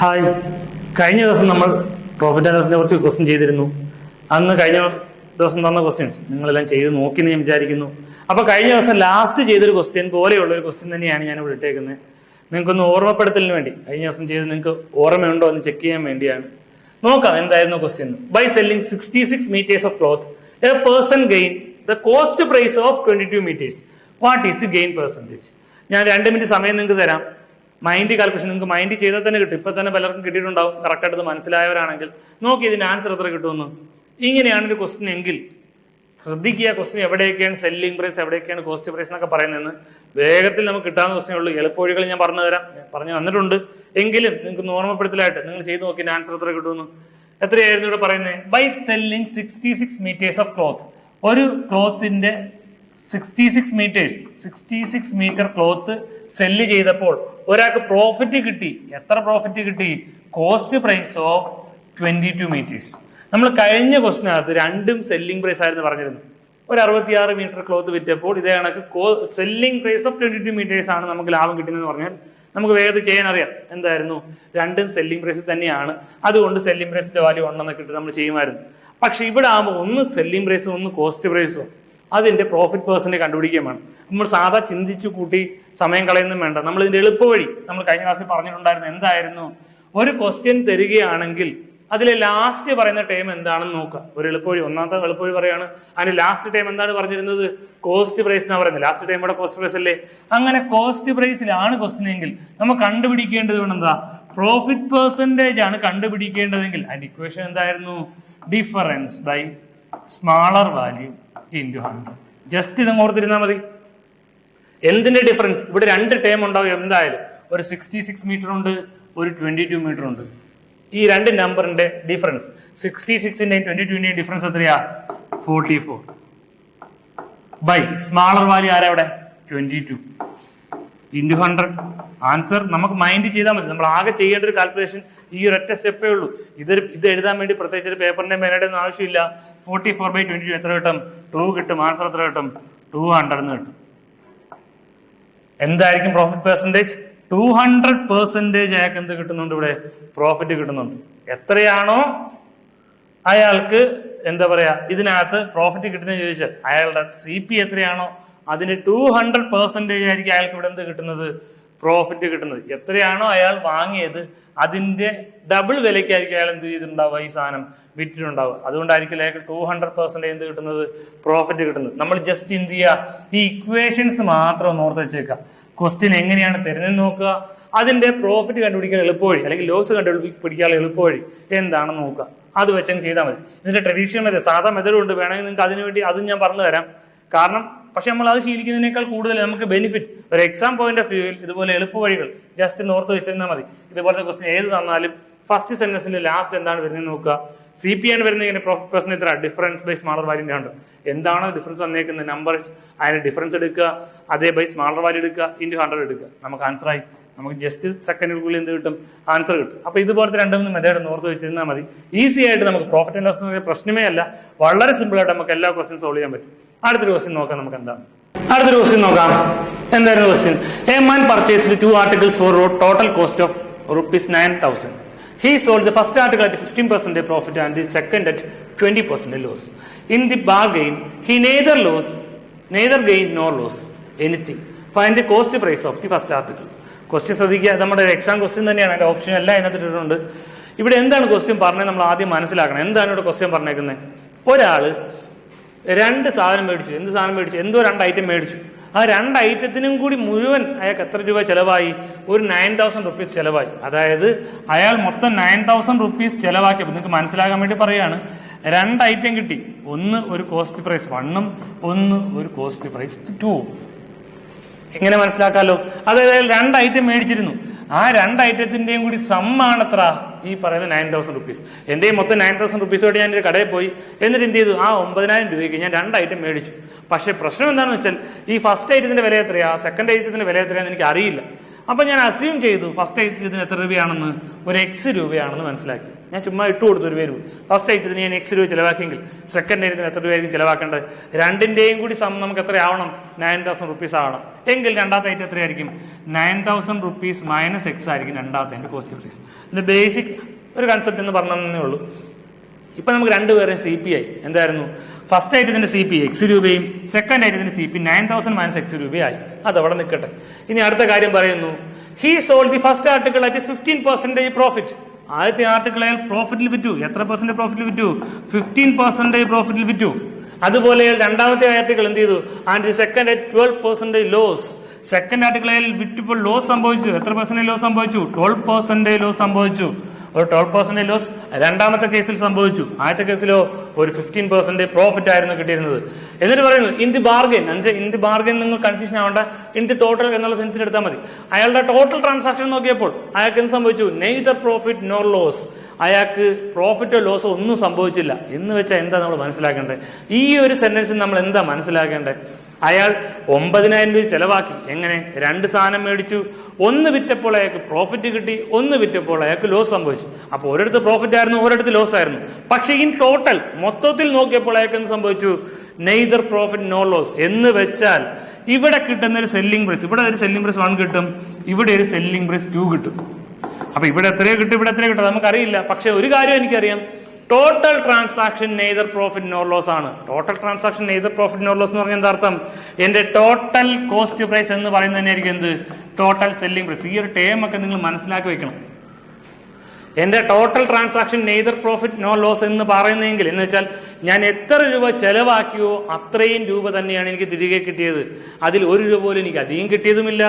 Hi, കഴിഞ്ഞ ദിവസം നമ്മൾ പ്രോഫിറ്റ് ആൻഡ് ലോസിനെ കുറിച്ച് ക്വസ്റ്റ്യൻ ചെയ്തിരുന്നു. അന്ന് കഴിഞ്ഞ ദിവസം തന്ന ക്വസ്റ്റ്യൻസ് നിങ്ങളെല്ലാം ചെയ്ത് നോക്കിയെന്ന് ഞാൻ വിചാരിക്കുന്നു. അപ്പോൾ കഴിഞ്ഞ ദിവസം ലാസ്റ്റ് ചെയ്തൊരു ക്വസ്റ്റ്യൻ പോലെയുള്ളൊരു ക്വസ്റ്റ്യൻ തന്നെയാണ് ഞാൻ ഇവിടെ ഇട്ടേക്കുന്നത്. നിങ്ങൾക്കൊന്ന് ഓർമ്മപ്പെടുത്തലിന് വേണ്ടി, കഴിഞ്ഞ ദിവസം ചെയ്ത് നിങ്ങൾക്ക് ഓർമ്മയുണ്ടോ എന്ന് ചെക്ക് ചെയ്യാൻ വേണ്ടിയാണ്. നോക്കാം എന്തായിരുന്നു question. By selling 66 meters of cloth a person gain the cost price of 22 meters. What is the gain percentage? ഞാൻ 2 മിനിറ്റ് സമയം നിങ്ങൾക്ക് തരാം. മൈൻഡ് കാൽക്കുലേഷൻ നിങ്ങൾക്ക് മൈൻഡ് ചെയ്താൽ തന്നെ കിട്ടും. ഇപ്പം തന്നെ പലർക്കും കിട്ടിയിട്ടുണ്ടാവും, കറക്റ്റായിട്ട് മനസ്സിലായവരാണെങ്കിൽ. നോക്കി ഇതിൻ്റെ ആൻസർ എത്ര കിട്ടുമെന്ന്. ഇങ്ങനെയാണ് ഒരു ക്വസ്റ്റ്യൻ എങ്കിൽ ശ്രദ്ധിക്കുക. ക്വസ്റ്റ്യൻ എവിടെയൊക്കെയാണ് സെല്ലിംഗ് പ്രൈസ്, എവിടെയൊക്കെയാണ് കോസ്റ്റ് പ്രൈസ് എന്നൊക്കെ പറയുന്നതെന്ന് വേഗത്തിൽ നമുക്ക് കിട്ടാവുന്ന ക്വസ്റ്റ്യൻ ഉള്ളൂ. എളുപ്പവഴികൾ ഞാൻ പറഞ്ഞു തരാം, പറഞ്ഞു തന്നിട്ടുണ്ട്. എങ്കിലും നിങ്ങൾക്ക് ഓർമ്മപ്പെടുത്തലായിട്ട് നിങ്ങൾ ചെയ്ത് നോക്കിയ ആൻസർ എത്ര കിട്ടുമെന്ന്. എത്രയായിരുന്നു ഇവിടെ പറയുന്നത്? By selling 66 meters of cloth. ഒരു ക്ലോത്തിന്റെ 66 മീറ്റർ ക്ലോത്ത് സെല്ല് ചെയ്തപ്പോൾ ഒരാൾക്ക് പ്രോഫിറ്റ് കിട്ടി. എത്ര പ്രോഫിറ്റ് കിട്ടി? Cost price of 22 meters. നമ്മൾ കഴിഞ്ഞ ക്വസ്റ്റിനകത്ത് രണ്ടും സെല്ലിംഗ് പ്രൈസ് ആയിരുന്നു പറഞ്ഞിരുന്നത്. ഒരു 66 മീറ്റർ ക്ലോത്ത് വിറ്റപ്പോൾ ഇതേ കണക്ക് സെല്ലിംഗ് പ്രൈസ് ഓഫ് 22 meters ആണ് നമുക്ക് ലാഭം കിട്ടുന്നതെന്ന് പറഞ്ഞാൽ നമുക്ക് വേഗത്തിൽ ചെയ്യാൻ അറിയാം. എന്തായിരുന്നു? രണ്ടും സെല്ലിംഗ് പ്രൈസ് തന്നെയാണ്. അതുകൊണ്ട് സെല്ലിംഗ് പ്രൈസിന്റെ വാല്യൂ ഉണ്ടെന്നൊക്കെ ഇട്ട് നമ്മൾ ചെയ്യുമായിരുന്നു. പക്ഷെ ഇവിടെ ആകുമ്പോൾ ഒന്ന് സെല്ലിംഗ് പ്രൈസും ഒന്ന് കോസ്റ്റ് പ്രൈസും അതിന്റെ പ്രോഫിറ്റ് പേഴ്സൻറ്റേജ് കണ്ടുപിടിക്കുകയും വേണം. നമ്മൾ സാധാ ചിന്തിച്ചു കൂട്ടി സമയം കളയുന്നതും വേണ്ട. നമ്മൾ ഇതിന്റെ എളുപ്പവഴി നമ്മൾ കഴിഞ്ഞ ക്ലാസ്സിൽ പറഞ്ഞിട്ടുണ്ടായിരുന്നു. എന്തായിരുന്നു? ഒരു ക്വസ്റ്റ്യൻ തരികയാണെങ്കിൽ അതിലെ ലാസ്റ്റ് പറയുന്ന ടൈം എന്താണെന്ന് നോക്കുക. ഒരു എളുപ്പവഴി, ഒന്നാമത്തെ എളുപ്പവഴി പറയാണ്. അതിന്റെ ലാസ്റ്റ് ടൈം എന്താണ് പറഞ്ഞിരുന്നത്? കോസ്റ്റ് പ്രൈസ് എന്നാണ് പറയുന്നത്. ലാസ്റ്റ് ടൈം ഇവിടെ കോസ്റ്റ് പ്രൈസ് അല്ലേ? അങ്ങനെ കോസ്റ്റ് പ്രൈസിലാണ് ക്വസ്റ്റ്യൻ എങ്കിൽ നമ്മൾ കണ്ടുപിടിക്കേണ്ടത് എന്താ? പ്രോഫിറ്റ് പെർസെൻറ്റേജ് ആണ് കണ്ടുപിടിക്കേണ്ടതെങ്കിൽ അതിന്റെ ഇക്വേഷൻ എന്തായിരുന്നു? Difference by smaller value into 100. Just ഇത് ഓർത്തിരുന്നാൽ മതി. എന്തിന്റെ ഡിഫറൻസ്? ഇവിടെ രണ്ട് ടേം ഉണ്ടാവും എന്തായാലും. ഒരു 66 മീറ്റർ ഉണ്ട്, ഒരു 22 മീറ്റർ ഉണ്ട്. ഈ രണ്ട് നമ്പറിന്റെ ഡിഫറൻസ് 66ന്റെയും 22ന്റെയും ഡിഫറൻസ് എത്രയാ? 44 ബൈ സ്മാളർ വാല്യൂ ആരാ ഇവിടെ? 22 ഇൻറ്റു 100. ആൻസർ നമുക്ക് മൈൻഡ് ചെയ്താൽ മതി. നമ്മൾ ആകെ ചെയ്യേണ്ട ഒരു കാൽക്കുലേഷൻ ഈ ഒരൊറ്റ സ്റ്റെപ്പേ ഉള്ളൂ. ഇത് എഴുതാൻ വേണ്ടി പ്രത്യേകിച്ച് ഒരു പേപ്പറിന്റെ മേനയുടെ ഒന്നും ആവശ്യമില്ല. 44/22 എത്ര കിട്ടും? 2 കിട്ടും. ആൻസർ എത്ര കിട്ടും? 200 എന്ന് കിട്ടും. എന്തായിരിക്കും പ്രോഫിറ്റ് പെർസെൻറ്റേജ്? 200% അയാൾക്ക് എന്ത് കിട്ടുന്നുണ്ട്? ഇവിടെ പ്രോഫിറ്റ് കിട്ടുന്നുണ്ട്. എത്രയാണോ അയാൾക്ക് എന്താ പറയാ ഇതിനകത്ത് പ്രോഫിറ്റ് കിട്ടുന്നത് ചോദിച്ചാൽ അയാളുടെ CP എത്രയാണോ അതിന്റെ 200% ആയിരിക്കും അയാൾക്ക് ഇവിടെ എന്ത് കിട്ടുന്നത്? പ്രോഫിറ്റ് കിട്ടുന്നത്. എത്രയാണോ അയാൾ വാങ്ങിയത് അതിന്റെ ഡബിൾ വിലയ്ക്കായിരിക്കും അയാൾ എന്ത് ചെയ്തിട്ടുണ്ടാവുക? ഈ സാധനം വിറ്റിട്ടുണ്ടാവുക. അതുകൊണ്ടായിരിക്കും അയാൾക്ക് 200% എന്ത് കിട്ടുന്നത്? പ്രോഫിറ്റ് കിട്ടുന്നത്. നമ്മൾ ജസ്റ്റ് എന്ത് ചെയ്യുക? ഈ ഇക്വേഷൻസ് മാത്രം ഒന്ന് ഓർത്ത് വെച്ചേക്കാം. ക്വസ്റ്റ്യൻ എങ്ങനെയാണ് തരുന്നതെന്ന് നോക്കുക. അതിന്റെ പ്രോഫിറ്റ് കണ്ടുപിടിക്കാൻ എളുപ്പവഴി അല്ലെങ്കിൽ ലോസ് കണ്ടുപിടിക്കാനുള്ള എളുപ്പവഴി എന്താണെന്ന് നോക്കുക. അത് വെച്ചങ്ങ് ചെയ്താൽ മതി. ഇതിന്റെ ട്രഡീഷണൽ മെത്തേഡ്, സാധാ മെത്തേഡ് ഉണ്ട്. വേണമെങ്കിൽ നിങ്ങൾക്ക് അതിനുവേണ്ടി അതും ഞാൻ പറഞ്ഞു തരാം. കാരണം പക്ഷെ നമ്മൾ അത് ശീലിക്കുന്നതിനേക്കാൾ കൂടുതൽ നമുക്ക് ബെനിഫിറ്റ് ഒരു എക്സാം പോയിന്റ് ഓഫ് വ്യൂവിൽ ഇതുപോലെ എളുപ്പവഴികൾ ജസ്റ്റ് ഓർത്ത് വെച്ചിരുന്നാൽ മതി. ഇതുപോലത്തെ ക്വസ്റ്റ്യൻ ഏത് തന്നാലും ഫസ്റ്റ് സെന്റൻസിന്റെ ലാസ്റ്റ് എന്താണ് വരുന്നത് നോക്കുക. CP ആണ് വരുന്നത്. പ്രോഫിറ്റ് പേഴ്സൺ എത്ര? ഡിഫറൻസ് ബൈ സ്മാളർ വാല്യൂ ഉണ്ട്. എന്താണ് ഡിഫറൻസ് തന്നേക്കുന്നത്? നമ്പേഴ്സ്, അതിന്റെ ഡിഫറൻസ് എടുക്കുക, അതേ ബൈ സ്മാളർ വാല്യൂ എടുക്കുക, ഇൻറ്റു 100 എടുക്കുക. നമുക്ക് ആൻസർ ആയി. നമുക്ക് ജസ്റ്റ് സെക്കൻഡിനുള്ളിൽ എന്ത് കിട്ടും? ആൻസർ കിട്ടും. അപ്പൊ ഇതുപോലത്തെ 2-3 മെത്തേഡ് ഓർത്ത് വെച്ചിരുന്നാൽ മതി. ഈസി ആയിട്ട് നമുക്ക് പ്രോഫിറ്റ് ആൻഡ് ലോസ് പ്രശ്നമേ അല്ല. വളരെ സിമ്പിൾ ആയിട്ട് നമുക്ക് എല്ലാ ക്വസ്റ്റ്യൻ സോൾവ് ചെയ്യാൻ പറ്റും. അടുത്തൊരു ക്വസ്റ്റ്യൻ നോക്കാം. നമുക്ക് എന്താണ് അടുത്തൊരു ക്വസ്റ്റ്യൻ നോക്കാം. എന്തായിരുന്നു question? A man purchased 2 articles for total cost of ₹9,000. He sold the first article at 15% profit and the second at 20% loss. In the bargain, he neither gained nor lost anything. Find the cost price of the first article. Question ശ്രദ്ധിക്കുക. നമ്മുടെ exam question തന്നെയാണ്. അതിന്റെ option എല്ലാം അതിനകത്തിട്ടുണ്ട്. ഇവിടെ എന്താണ് question പറഞ്ഞത് നമ്മൾ ആദ്യം മനസ്സിലാക്കണം. എന്താണ് ഇവിടെ ക്വസ്റ്റ്യൻ പറഞ്ഞേക്കുന്നത്? ഒരാള് 2 സാധനം മേടിച്ചു. എന്ത് സാധനം മേടിച്ചു? എന്തോ 2 ഐറ്റം മേടിച്ചു. ആ 2 ഐറ്റത്തിനും കൂടി മുഴുവൻ അയാൾക്ക് എത്ര രൂപ ചെലവായി? ഒരു 9,000 rupees ചെലവായി. അതായത് അയാൾ മൊത്തം 9,000 rupees ചെലവാക്കിയപ്പോൾ നിങ്ങൾക്ക് മനസ്സിലാക്കാൻ വേണ്ടി പറയാണ്. 2 ഐറ്റം കിട്ടി. ഒന്ന് ഒരു കോസ്റ്റ് പ്രൈസ് 1ഉം ഒന്ന് ഒരു കോസ്റ്റ് പ്രൈസ് 2. എങ്ങനെ മനസ്സിലാക്കാമല്ലോ? അതായത് 2 ഐറ്റം മേടിച്ചിരുന്നു. ആ 2 ഐറ്റത്തിന്റെയും കൂടി സമ്മാണ് എത്ര? ഈ പറയുന്ന 9,000 rupees. എന്റെയും മൊത്തം 9,000 rupees ഓടെ ഞാൻ ഒരു കടയിൽ പോയി. എന്നിട്ട് എന്ത് ചെയ്തു? ആ 9,000 രൂപയ്ക്ക് ഞാൻ 2 ഐറ്റം മേടിച്ചു. പക്ഷെ പ്രശ്നം എന്താണെന്ന് വെച്ചാൽ ഈ ഫസ്റ്റ് ഐറ്റത്തിന്റെ വില എത്രയാ, സെക്കൻഡ് ഐറ്റത്തിന്റെ വില എത്രയാന്ന് എനിക്ക് അറിയില്ല. അപ്പം ഞാൻ അസ്യൂം ചെയ്തു ഫസ്റ്റ് ഐറ്റത്തിന് എത്ര രൂപയാണെന്ന്, ഒരു എക്സ് രൂപയാണെന്ന് മനസ്സിലാക്കി. ഞാൻ ചുമ്മാ ഇട്ട് കൊടുത്തു ഒരു പേര്. ഫസ്റ്റ് ഐറ്റത്തിന് ഞാൻ എക്സ് രൂപ ചിലവാക്കിയെങ്കിൽ സെക്കൻഡ് ഐറ്റത്തിന് എത്ര രൂപയായിരിക്കും ചിലവാക്കേണ്ടത്? രണ്ടിൻ്റെയും കൂടി സം നമുക്ക് എത്രയാവണം? 9,000 റുപ്പീസ് ആവണം. എങ്കിൽ രണ്ടാമത്തെ ഐറ്റം എത്രയായിരിക്കും? 9,000 റുപ്പീസ് മൈനസ് എക്സ് ആയിരിക്കും രണ്ടാമത്തെ കോസ്റ്റ് പ്രൈസ്. ഇതിന്റെ ബേസിക് ഒരു കൺസെപ്റ്റ് എന്ന് പറഞ്ഞതേ ഉള്ളൂ. ഇപ്പൊ നമുക്ക് രണ്ടുപേരെയും സി പി ആയി. എന്തായിരുന്നു? ഫസ്റ്റ് ഐറ്റത്തിന്റെ സി പി എക്സ് രൂപയും സെക്കൻഡ് ഐറ്റത്തിന്റെ സി പി 9,000 മൈനസ് എക്സ് രൂപയായി. അതവിടെ നിൽക്കട്ടെ. ഇനി അടുത്ത കാര്യം പറയുന്നു, he sold the first article at 15% profit. ആദ്യത്തെ ആർട്ടിക്കിൾ അയാൾ പ്രോഫിറ്റിൽ വിറ്റു. എത്ര പെർസെന്റ് പ്രോഫിറ്റിൽ വിറ്റു? 15% പ്രോഫിറ്റിൽ വിറ്റു. അതുപോലെ രണ്ടാമത്തെ ആർട്ടിക്കിൾ എന്ത് ചെയ്തു? And second at 12% loss. Second article അയാൾ വിറ്റപ്പോൾ ലോസ് സംഭവിച്ചു. എത്ര പെർസെന്റ് ലോസ് സംഭവിച്ചു? 12% ലോസ് സംഭവിച്ചു. ഒരു 12% ലോസ് രണ്ടാമത്തെ കേസിൽ സംഭവിച്ചു. ആദ്യത്തെ കേസിലോ ഒരു 15% പ്രോഫിറ്റ് ആയിരുന്നു കിട്ടിയിരുന്നത്. എന്നിട്ട് പറയുന്നു in the bargain. In the bargain നിങ്ങൾ കൺഫ്യൂഷൻ ആവേണ്ട, ഇൻ ദി ടോട്ടൽ എന്നുള്ള സെൻസിൽ എടുത്താൽ മതി. അയാളുടെ ടോട്ടൽ ട്രാൻസാക്ഷൻ നോക്കിയപ്പോൾ അയാൾക്ക് എന്ത് സംഭവിച്ചു? Neither profit nor loss. അയാൾക്ക് പ്രോഫിറ്റോ ലോസോ ഒന്നും സംഭവിച്ചില്ല. എന്ന് വെച്ചാൽ എന്താ നമ്മൾ മനസ്സിലാക്കേണ്ടത്? ഈ ഒരു സെന്റൻസിൽ നമ്മൾ എന്താ മനസ്സിലാക്കേണ്ടത്? അയാൾ 9,000 രൂപ ചെലവാക്കി. എങ്ങനെ? 2 സാധനം മേടിച്ചു. ഒന്ന് വിറ്റപ്പോൾ അയാൾക്ക് പ്രോഫിറ്റ് കിട്ടി, ഒന്ന് വിറ്റപ്പോൾ അയാൾക്ക് ലോസ് സംഭവിച്ചു. അപ്പോൾ ഒരിടത്ത് പ്രോഫിറ്റ് ആയിരുന്നു, ഒരിടത്ത് ലോസ് ആയിരുന്നു. പക്ഷെ ഇൻ ടോട്ടൽ മൊത്തത്തിൽ നോക്കിയപ്പോൾ അയാൾക്ക് എന്ത് സംഭവിച്ചു? Neither profit no loss. എന്ന് വെച്ചാൽ ഇവിടെ കിട്ടുന്ന ഒരു സെല്ലിംഗ് പ്രൈസ്, ഇവിടെ ഒരു സെല്ലിംഗ് പ്രൈസ് 1 കിട്ടും, ഇവിടെ ഒരു സെല്ലിംഗ് പ്രൈസ് 2 കിട്ടും. അപ്പൊ ഇവിടെ എത്രയോ കിട്ടും, ഇവിടെ എത്രയോ കിട്ടും നമുക്കറിയില്ല. പക്ഷെ ഒരു കാര്യം എനിക്കറിയാം, total transaction neither profit nor loss ആണ്. Total transaction neither profit nor loss എന്ന് പറഞ്ഞാൽ എന്താ അർത്ഥം? എന്റെ ടോട്ടൽ കോസ്റ്റ് പ്രൈസ് എന്ന് പറയുന്നത് തന്നെയായിരിക്കും എന്ത്? Total selling price. ഈ ഒരു ടേം ഒക്കെ നിങ്ങൾ മനസ്സിലാക്കി വെക്കണം. എന്റെ total transaction neither profit no loss എന്ന് പറയുന്നതെങ്കിൽ എന്ന് വെച്ചാൽ ഞാൻ എത്ര രൂപ ചെലവാക്കിയോ അത്രയും രൂപ തന്നെയാണ് എനിക്ക് തിരികെ കിട്ടിയത്. അതിൽ 1 രൂപ പോലും എനിക്ക് അധികം കിട്ടിയതുമില്ല,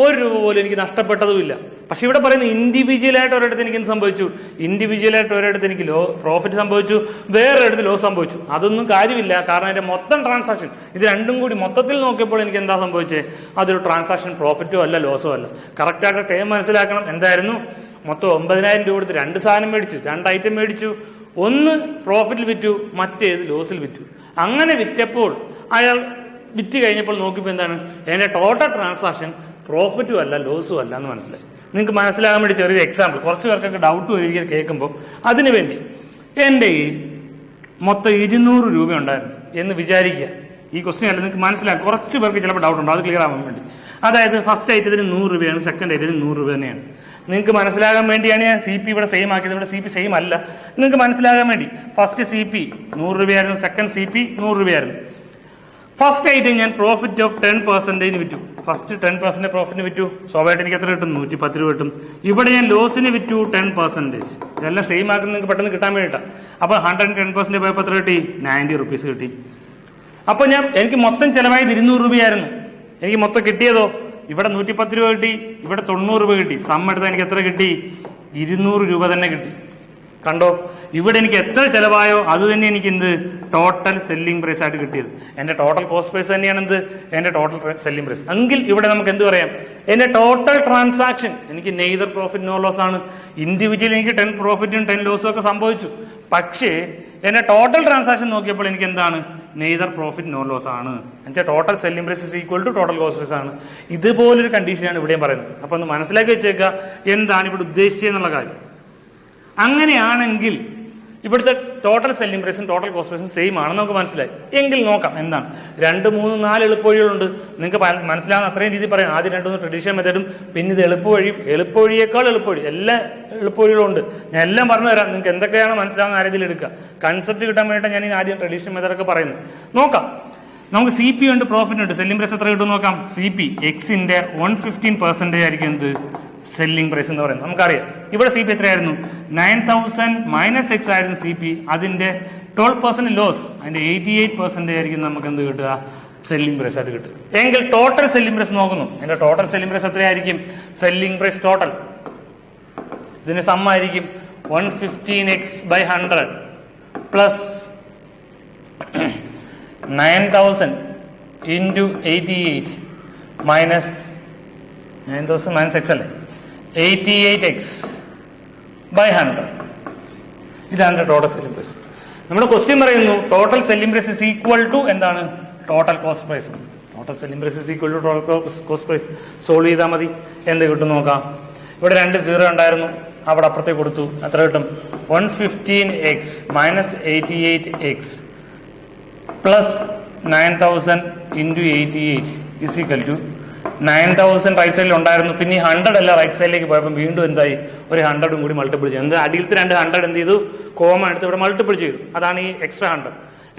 1 രൂപ പോലും എനിക്ക് നഷ്ടപ്പെട്ടതുമില്ല. പക്ഷെ ഇവിടെ പറയുന്നത് ഇൻഡിവിജ്വലായിട്ട് ഒരിടത്ത് എനിക്ക് എന്ത് സംഭവിച്ചു? ഇൻഡിവിജ്വലായിട്ട് ഒരിടത്ത് എനിക്ക് പ്രോഫിറ്റ് സംഭവിച്ചു, വേറൊരിടത്ത് ലോസ് സംഭവിച്ചു. അതൊന്നും കാര്യമില്ല. കാരണം എൻ്റെ മൊത്തം ട്രാൻസാക്ഷൻ ഇത് രണ്ടും കൂടി മൊത്തത്തിൽ നോക്കിയപ്പോൾ എനിക്ക് എന്താ സംഭവിച്ചത്? അതൊരു ട്രാൻസാക്ഷൻ പ്രോഫിറ്റോ അല്ല ലോസോ അല്ല. കറക്റ്റായിട്ട് ടേം മനസ്സിലാക്കണം. എന്തായിരുന്നു? മൊത്തം 9,000 രൂപ കൊടുത്ത് 2 സാധനം മേടിച്ചു, 2 ഐറ്റം മേടിച്ചു. ഒന്ന് പ്രോഫിറ്റിൽ വിറ്റു, മറ്റേത് ലോസിൽ വിറ്റു. അങ്ങനെ വിറ്റപ്പോൾ അയാൾ വിറ്റ് കഴിഞ്ഞപ്പോൾ നോക്കിയപ്പോൾ എന്താണ്? എൻ്റെ ടോട്ടൽ ട്രാൻസാക്ഷൻ പ്രോഫിറ്റും അല്ല ലോസും അല്ല എന്ന് മനസ്സിലായി. നിങ്ങൾക്ക് മനസ്സിലാകാൻ വേണ്ടി ചെറിയൊരു എക്സാമ്പിൾ, കുറച്ച് പേർക്കൊക്കെ ഡൗട്ട് വരിക കേൾക്കുമ്പോൾ. അതിനു വേണ്ടി എൻ്റെ ഈ മൊത്തം 200 രൂപ ഉണ്ടായിരുന്നു എന്ന് വിചാരിക്കുക. ഈ ക്വസ്റ്റ്യൻ അല്ല, നിങ്ങൾക്ക് മനസ്സിലാക്കും. കുറച്ച് പേർക്ക് ചിലപ്പോൾ ഡൗട്ട് ഉണ്ട്, അത് ക്ലിയർ ആവാൻ വേണ്ടി. അതായത് ഫസ്റ്റ് ഐറ്റത്തിന് 100 രൂപയാണ്, സെക്കൻഡ് ഐറ്റത്തിന് 100 രൂപ തന്നെയാണ്. നിങ്ങൾക്ക് മനസ്സിലാകാൻ വേണ്ടിയാണ് ഞാൻ സി പി ഇവിടെ സെയിം ആക്കിയത്. ഇവിടെ സി പി സെയിം അല്ല. നിങ്ങൾക്ക് മനസ്സിലാകാൻ വേണ്ടി ഫസ്റ്റ് സി പി 100 രൂപയായിരുന്നു, സെക്കൻഡ് സി പി 100 രൂപയായിരുന്നു. ഫസ്റ്റ് ഐറ്റം ഞാൻ പ്രോഫിറ്റ് ഓഫ് 10% വിറ്റു. ഫസ്റ്റ് 10% പ്രോഫിറ്റിന് വിറ്റു. സ്വാഭാവികമായിട്ട് എനിക്ക് എത്ര കിട്ടും? 110 രൂപ കിട്ടും. ഇവിടെ ഞാൻ ലോസിന് വിറ്റു 10%. ഇതെല്ലാം സെയിം ആക്കുന്നത് നിങ്ങൾക്ക് പെട്ടെന്ന് കിട്ടാൻ വേണ്ടിയിട്ടാണ്. അപ്പോൾ 110% പോയപ്പോൾ എത്ര കിട്ടി? 90 റുപ്പീസ് കിട്ടി. അപ്പോൾ എനിക്ക് മൊത്തം ചിലവായത് 200 രൂപയായിരുന്നു. എനിക്ക് മൊത്തം കിട്ടിയതോ ഇവിടെ 110 രൂപ കിട്ടി, ഇവിടെ 90 രൂപ കിട്ടി. സം എടുത്താൽ എനിക്ക് എത്ര കിട്ടി? 200 രൂപ തന്നെ കിട്ടി. കണ്ടോ? ഇവിടെ എനിക്ക് എത്ര ചിലവായോ അത് തന്നെ എനിക്ക് എന്ത്? ടോട്ടൽ സെല്ലിംഗ് പ്രൈസ് ആയിട്ട് കിട്ടിയത്. എൻ്റെ ടോട്ടൽ കോസ്റ്റ് പ്രൈസ് തന്നെയാണ് എന്ത്? എൻ്റെ ടോട്ടൽ സെല്ലിംഗ് പ്രൈസ്. എങ്കിൽ ഇവിടെ നമുക്ക് എന്ത് പറയാം? എൻ്റെ ടോട്ടൽ ട്രാൻസാക്ഷൻ എനിക്ക് നെയ്തർ പ്രോഫിറ്റ് നോ ലോസ് ആണ്. ഇൻഡിവിജ്വൽ എനിക്ക് 10 പ്രോഫിറ്റും 10 ലോസും ഒക്കെ സംഭവിച്ചു. പക്ഷേ എൻ്റെ ടോട്ടൽ ട്രാൻസാക്ഷൻ നോക്കിയപ്പോൾ എനിക്ക് എന്താണ്? നെയ്തർ പ്രോഫിറ്റ് നോ ലോസ് ആണ്. എന്നുവെച്ചാൽ total selling price is equal to total cost price ആണ്. ഇതുപോലൊരു കണ്ടീഷനാണ് ഇവിടെയും പറയുന്നത്. അപ്പൊ ഒന്ന് മനസ്സിലാക്കി വെച്ചേക്കുക എന്താണ് ഇവിടെ ഉദ്ദേശിച്ചതെന്നുള്ള കാര്യം. അങ്ങനെയാണെങ്കിൽ ഇവിടുത്തെ ടോട്ടൽ സെല്ലിംഗ് പ്രൈസും ടോട്ടൽ കോസ്റ്റ് പ്രൈസും സെയിം ആണെന്ന് നമുക്ക് മനസ്സിലായി. എങ്കിൽ നോക്കാം എന്താണ്. 2, 3, 4 എളുപ്പവഴികളുണ്ട്. നിങ്ങൾക്ക് മനസ്സിലാവുന്ന അത്രയും രീതി പറയാം. ആദ്യം 2 ട്രഡീഷണൽ മെത്തേഡും പിന്നെ ഇത് എളുപ്പവഴിയേക്കാൾ എളുപ്പവഴി, എല്ലാ എളുപ്പവഴികളുണ്ട്. ഞാൻ എല്ലാം പറഞ്ഞു തരാം. നിങ്ങൾക്ക് എന്തൊക്കെയാണ് മനസ്സിലാവുന്ന ആ രീതിയിൽ എടുക്കുക. കൺസെപ്റ്റ് കിട്ടാൻ വേണ്ടിയിട്ട് ഞാൻ ആദ്യം ട്രഡീഷണൽ മെത്തേഡൊക്കെ പറയുന്നത്. നോക്കാം. നമുക്ക് സി പി ഉണ്ട്, പ്രോഫിറ്റ് ഉണ്ട്. സെല്ലിംഗ് പ്രൈസ് എത്ര കിട്ടും നോക്കാം. സി പി എക്സിന്റെ 115% ആയിരിക്കും എന്ത്? സെല്ലിംഗ് പ്രൈസ് എന്ന് പറയുന്നത് നമുക്കറിയാം. ഇവിടെ സി പി എത്രയായിരുന്നു? 9,000 മൈനസ് എക്സ് ആയിരുന്നു സി പി. അതിന്റെ 12% ലോസ്, അതിന്റെ 88% ആയിരിക്കും നമുക്ക് എന്ത് കിട്ടുക? സെല്ലിംഗ് പ്രൈസ് ആയിട്ട് കിട്ടുക. എങ്കിൽ ടോട്ടൽ സെല്ലിംഗ് പ്രൈസ് നോക്കുന്നു. അതിന്റെ ടോട്ടൽ സെല്ലിംഗ് പ്രൈസ് എത്രയായിരിക്കും? സെല്ലിംഗ് പ്രൈസ് ടോട്ടൽ ഇതിന്റെ സം ആയിരിക്കും 115x/100 plus 9,000 into 88 minus 9,000 minus x അല്ലേ? 88x/100. ഇതാണ് ടോട്ടൽ സെല്ലിംഗ് പ്രൈസ്. നമ്മുടെ ക്വസ്റ്റ്യൻ പറയുന്നു total selling price is equal to എന്താണ്? Total cost price. Total selling price is equal to total cost price. Solve ചെയ്താൽ മതി. എന്ത് കിട്ടും നോക്കാം. ഇവിടെ 2 0 ഉണ്ടായിരുന്നു, അവിടെ അപ്പുറത്തേക്ക് കൊടുത്തു. എത്ര കിട്ടും? 115x minus 88x plus 9000 into 88 is equal to 9000 right സൈഡിൽ ഉണ്ടായിരുന്നു. പിന്നെ ഈ 100 അല്ല റൈറ്റ് സൈഡിലേക്ക് പോയപ്പോൾ വീണ്ടും എന്തായി? ഒരു 100 കൂടി മൾട്ടിപ്പിൾ ചെയ്തു. എന്ത് അടിയിലത്തെ 2 100 എന്ത് ചെയ്തു? കോമൺ എടുത്ത് ഇവിടെ മൾട്ടിപ്പിൾ ചെയ്തു. അതാണ് ഈ എക്സ്ട്രാ 100.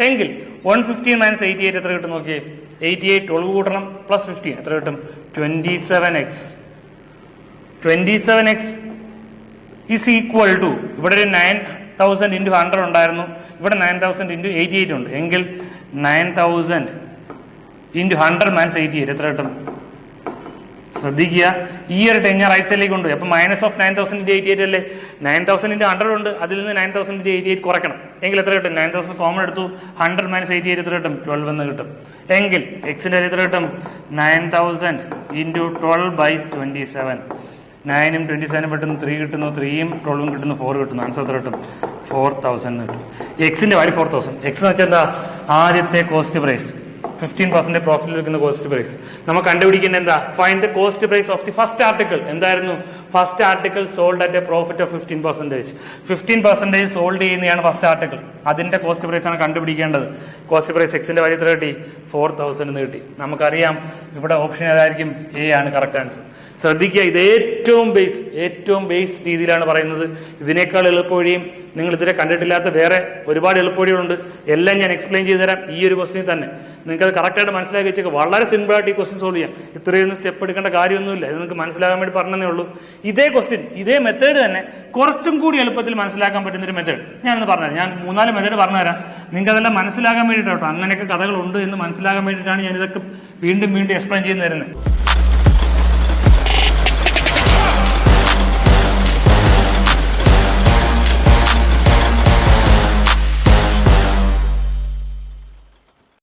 എങ്കിൽ 115 മൈനസ് 88 എത്ര കിട്ടും നോക്കിയേ. 88 12 കൂട്ടണം പ്ലസ് 15 എത്ര കിട്ടും? 27x. 27x is equal to ഇവിടെ ഒരു 9000 ഇൻറ്റു 100 ഉണ്ടായിരുന്നു, ഇവിടെ 9000 ഇൻറ്റു 88 ഉണ്ട്. എങ്കിൽ 9000 ഇൻറ്റു 100 മൈനസ് 88 എത്ര കിട്ടും? ശ്രദ്ധിക്കുക, ഈ ഒരു ടൈം ഞാൻ റൈറ്റ് സൈഡിലേക്ക് കൊണ്ടുപോയി. അപ്പം മൈനസ് ഓഫ് 9000 ഇൻറ്റു 88 അല്ലേ? 9000 ഇൻറ്റു 100 ഉണ്ട്, അതിൽ നിന്ന് 9000 ഇൻറ്റു 88 കുറയ്ക്കണം. എങ്കിൽ എത്ര കിട്ടും? 9000 കോമൺ എടുത്തു, 100 മൈനസ് 88 എത്ര കിട്ടും? 12 എന്ന് കിട്ടും. എങ്കിൽ എക്സിൻ്റെ കാര്യം എത്ര കിട്ടും? 9000 ഇൻറ്റു 12 ബൈ 27. 9ഉം 27 പെട്ടെന്ന് 3 കിട്ടുന്നു, 3ഉം 12ഉം കിട്ടുന്നു, 4 കിട്ടുന്നു. ആൻസർ എത്ര കിട്ടും? 4000 കിട്ടും. എക്സിൻ്റെ വാല്യൂ 4000. എക്സ് എന്ന് വെച്ചാൽ എന്താ? ആദ്യത്തെ കോസ്റ്റ് പ്രൈസ്. 15% പ്രോഫിറ്റിൽ വെക്കുന്ന കോസ്റ്റ് പ്രൈസ്. നമുക്ക് കണ്ടുപിടിക്കേണ്ട എന്താ? Find the cost price of the first article. എന്തായിരുന്നു? First article sold at a profit of 15%. 15% sold ചെയ്യുന്നതാണ് ഫസ്റ്റ് ആർട്ടിക്കിൾ. അതിന്റെ കോസ്റ്റ് പ്രൈസ് ആണ് കണ്ടുപിടിക്കേണ്ടത്. കോസ്റ്റ് പ്രൈസ് എക്സിന്റെ വാല്യൂ എത്ര കിട്ടി? 4000 എന്ന് കിട്ടി. നമുക്കറിയാം ഇവിടെ ഓപ്ഷൻ ഏതായിരിക്കും? എ ആണ് കറക്റ്റ് ആൻസർ. ശ്രദ്ധിക്കുക, ഇത് ഏറ്റവും ബേസ് രീതിയിലാണ് പറയുന്നത്. ഇതിനേക്കാൾ എളുപ്പവഴിയും നിങ്ങൾ ഇതിനെ കണ്ടിട്ടില്ലാത്ത വേറെ ഒരുപാട് എളുപ്പവഴികളുണ്ട്. എല്ലാം ഞാൻ എക്സ്പ്ലെയിൻ ചെയ്തു തരാം ഈ ഒരു ക്വസ്റ്റിനിൽ തന്നെ. നിങ്ങൾക്കത് കറക്റ്റായിട്ട് മനസ്സിലാക്കി വെച്ചേക്ക്. വളരെ സിമ്പിളായിട്ട് ഈ ക്വസ്റ്റ്യൻ സോൾവ് ചെയ്യാം. ഇത്രയൊന്നും സ്റ്റെപ്പ് എടുക്കേണ്ട കാര്യമൊന്നുമില്ല. ഇത് നിങ്ങൾക്ക് മനസ്സിലാകാൻ വേണ്ടി പറഞ്ഞതേ ഉള്ളൂ. ഇതേ ക്വസ്റ്റ്യൻ, ഇതേ മെത്തേഡ് തന്നെ കുറച്ചും കൂടി എളുപ്പത്തിൽ മനസ്സിലാക്കാൻ പറ്റുന്നൊരു മെത്തേഡ് ഞാനൊന്ന് പറഞ്ഞുതരാം. ഞാൻ 3-4 മെത്തേഡ് പറഞ്ഞുതരാം. നിങ്ങൾക്ക് അതെല്ലാം മനസ്സിലാകാൻ വേണ്ടിയിട്ടോ. അങ്ങനെയൊക്കെ കഥകളുണ്ട് എന്ന് മനസ്സിലാകാൻ വേണ്ടിയിട്ടാണ് ഞാൻ ഇതൊക്കെ വീണ്ടും എക്സ്പ്ലെയിൻ ചെയ്ത് തരുന്നത്.